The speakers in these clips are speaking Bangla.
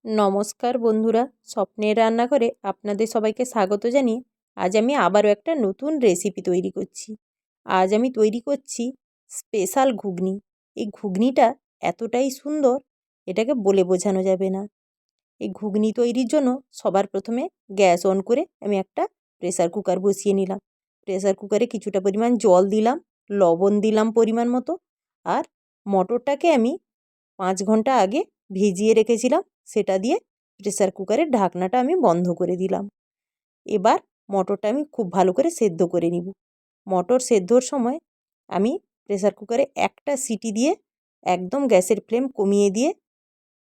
নমস্কার বন্ধুরা, স্বপ্নের রান্নাঘরে আপনাদের সবাইকে স্বাগত জানিয়ে আজ আমি আবারও একটা নতুন রেসিপি তৈরি করছি। আজ আমি তৈরি করছি স্পেশাল ঘুগনি। এই ঘুগনিটা এতটাই সুন্দর, এটাকে বলে বোঝানো যাবে না। এই ঘুগনি তৈরির জন্য সবার প্রথমে গ্যাস অন করে আমি একটা প্রেসার কুকার বসিয়ে নিলাম। প্রেসার কুকারে কিছুটা পরিমাণ জল দিলাম, লবণ দিলাম পরিমাণ মতো, আর মটরটাকে আমি 5 ঘন্টা আগে ভিজিয়ে রেখেছিলাম, সেটা দিয়ে প্রেসার কুকারের ঢাকনাটা আমি বন্ধ করে দিলাম। এবার মটরটা আমি খুব ভালো করে সেদ্ধ করে নিব। মটর সেদ্ধর সময় আমি প্রেসার কুকারে একটা সিটি দিয়ে একদম গ্যাসের ফ্লেম কমিয়ে দিয়ে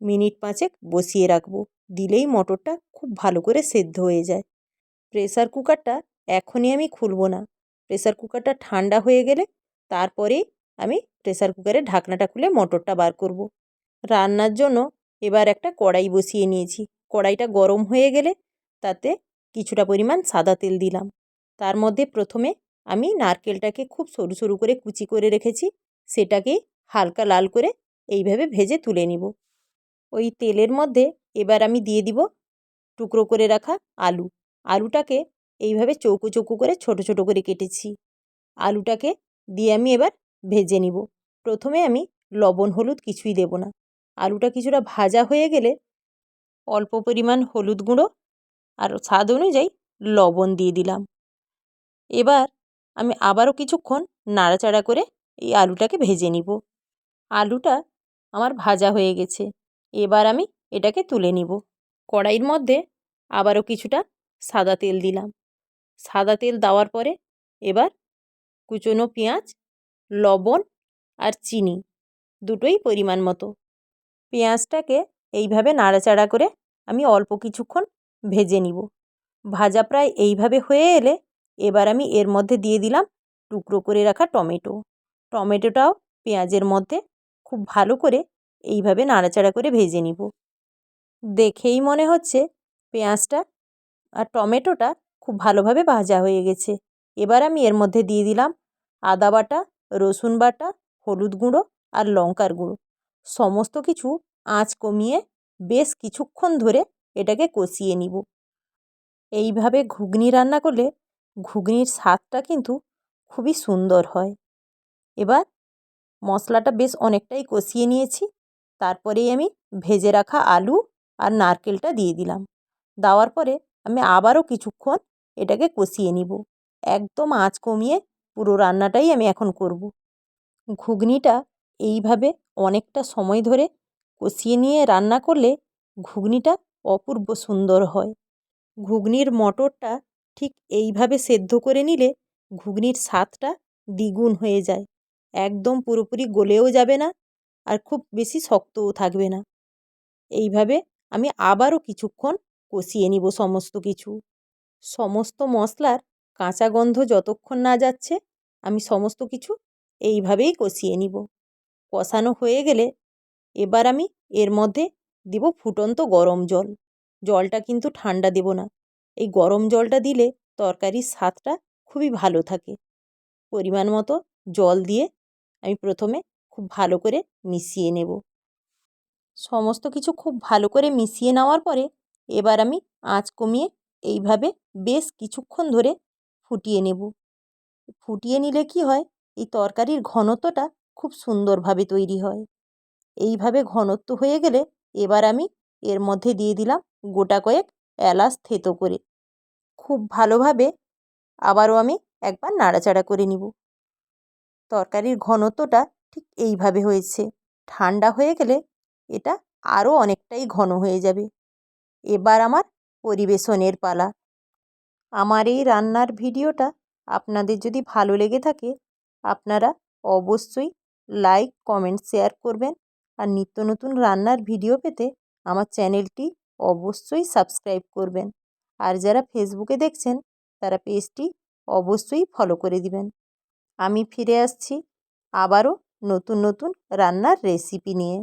মিনিট 5 বসিয়ে রাখবো। দিলেই মটরটা খুব ভালো করে সেদ্ধ হয়ে যায়। প্রেসার কুকারটা এখনই আমি খুলব না। প্রেসার কুকারটা ঠান্ডা হয়ে গেলে তারপরেই আমি প্রেসার কুকারের ঢাকনাটা খুলে মটরটা বার করব। রান্নার জন্য এবার একটা কড়াই বসিয়ে নিয়েছি। কড়াইটা গরম হয়ে গেলে তাতে কিছুটা পরিমাণ সাদা তেল দিলাম। তার মধ্যে প্রথমে আমি নারকেলটাকে খুব সরু সরু করে কুচি করে রেখেছি, সেটাকেই হালকা লাল করে এইভাবে ভেজে তুলে নিব। ওই তেলের মধ্যে এবার আমি দিয়ে দিব টুকরো করে রাখা আলু। আলুটাকে এইভাবে চৌকো চৌকো করে ছোট ছোট করে কেটেছি। আলুটাকে দিয়ে আমি এবার ভেজে নিব। প্রথমে আমি লবণ হলুদ কিছুই দেব না। আলুটা কিছুটা ভাজা হয়ে গেলে অল্প পরিমাণ হলুদ গুঁড়ো আর স্বাদ অনুযায়ী লবণ দিয়ে দিলাম। এবার আমি আবারও কিছুক্ষণ নাড়াচাড়া করে এই আলুটাকে ভেজে নিব। আলুটা আমার ভাজা হয়ে গেছে। এবার আমি এটাকে তুলে নিব। কড়াইয়ের মধ্যে আবারও কিছুটা সাদা তেল দিলাম। সাদা তেল দেওয়ার পরে এবার কুচনো পেঁয়াজ, লবণ আর চিনি দুটোই পরিমাণ মতো। পেঁয়াজটাকে এইভাবে নাড়াচাড়া করে আমি অল্প কিছুক্ষণ ভেজে নিব। ভাজা প্রায় এইভাবে হয়ে এলে এবার আমি এর মধ্যে দিয়ে দিলাম টুকরো করে রাখা টমেটো। টমেটোটাও পেঁয়াজের মধ্যে খুব ভালো করে এইভাবে নাড়াচাড়া করে ভেজে নিব। দেখেই মনে হচ্ছে পেঁয়াজটা আর টমেটোটা খুব ভালোভাবে ভাজা হয়ে গেছে। এবার আমি এর মধ্যে দিয়ে দিলাম আদা বাটা, রসুন বাটা, হলুদ গুঁড়ো আর লঙ্কার গুঁড়ো। সমস্ত কিছু আঁচ কমিয়ে বেশ কিছুক্ষণ ধরে এটাকে কষিয়ে নিব। এইভাবে ঘুগনি রান্না করলে ঘুগনির স্বাদটা কিন্তু খুবই সুন্দর হয়। এবার মশলাটা বেশ অনেকটাই কষিয়ে নিয়েছি। তারপরেই আমি ভেজে রাখা আলু আর নারকেলটা দিয়ে দিলাম। দেওয়ার পরে আমি আবারও কিছুক্ষণ এটাকে কষিয়ে নিব। একদম আঁচ কমিয়ে পুরো রান্নাটাই আমি এখন করব। ঘুগনিটা এইভাবে অনেকটা সময় ধরে কষিয়ে নিয়ে রান্না করলে ঘুগনিটা অপূর্ব সুন্দর হয়। ঘুগনির মটরটা ঠিক এইভাবে সেদ্ধ করে নিলে ঘুগনির স্বাদটা দ্বিগুণ হয়ে যায়। একদম পুরোপুরি গলেও যাবে না আর খুব বেশি শক্তও থাকবে না। এইভাবে আমি আবারও কিছুক্ষণ কষিয়ে নিব সমস্ত কিছু। সমস্ত মশলার কাঁচা গন্ধ যতক্ষণ না যাচ্ছে আমি সমস্ত কিছু এইভাবেই কষিয়ে নিব। কষানো হয়ে গেলে এবার আমি এর মধ্যে দিব ফুটন্ত গরম জল। জলটা কিন্তু ঠান্ডা দেব না। এই গরম জলটা দিলে তরকারির স্বাদটা খুবই ভালো থাকে। পরিমাণ মতো জল দিয়ে আমি প্রথমে খুব ভালো করে মিশিয়ে নেব। সমস্ত কিছু খুব ভালো করে মিশিয়ে নেওয়ার পরে এবার আমি আঁচ কমিয়ে এইভাবে বেশ কিছুক্ষণ ধরে ফুটিয়ে নেব। ফুটিয়ে নিলে কি হয়, এই তরকারির ঘনত্বটা খুব সুন্দরভাবে তৈরি হয়। এইভাবে ঘনত্ব হয়ে গেলে এবার আমি এর মধ্যে দিয়ে দিলাম গোটা কয়েক এলাচ থেতো করে। খুব ভালোভাবে আবারও আমি একবার নাড়াচাড়া করে নিব। তরকারির ঘনত্বটা ঠিক এইভাবে হয়েছে। ঠান্ডা হয়ে গেলে এটা আরও অনেকটাই ঘন হয়ে যাবে। এবার আমার পরিবেশনের পালা। আমার এই রান্নার ভিডিওটা আপনাদের যদি ভালো লেগে থাকে আপনারা অবশ্যই লাইক, কমেন্ট, শেয়ার করবেন। আর নিত্য নতুন রান্নার ভিডিও পেতে আমার চ্যানেলটি অবশ্যই সাবস্ক্রাইব করবেন। আর যারা ফেসবুকে দেখছেন তারা পেজটি অবশ্যই ফলো করে দিবেন। আমি ফিরে আসছি আবারও নতুন নতুন রান্নার রেসিপি নিয়ে।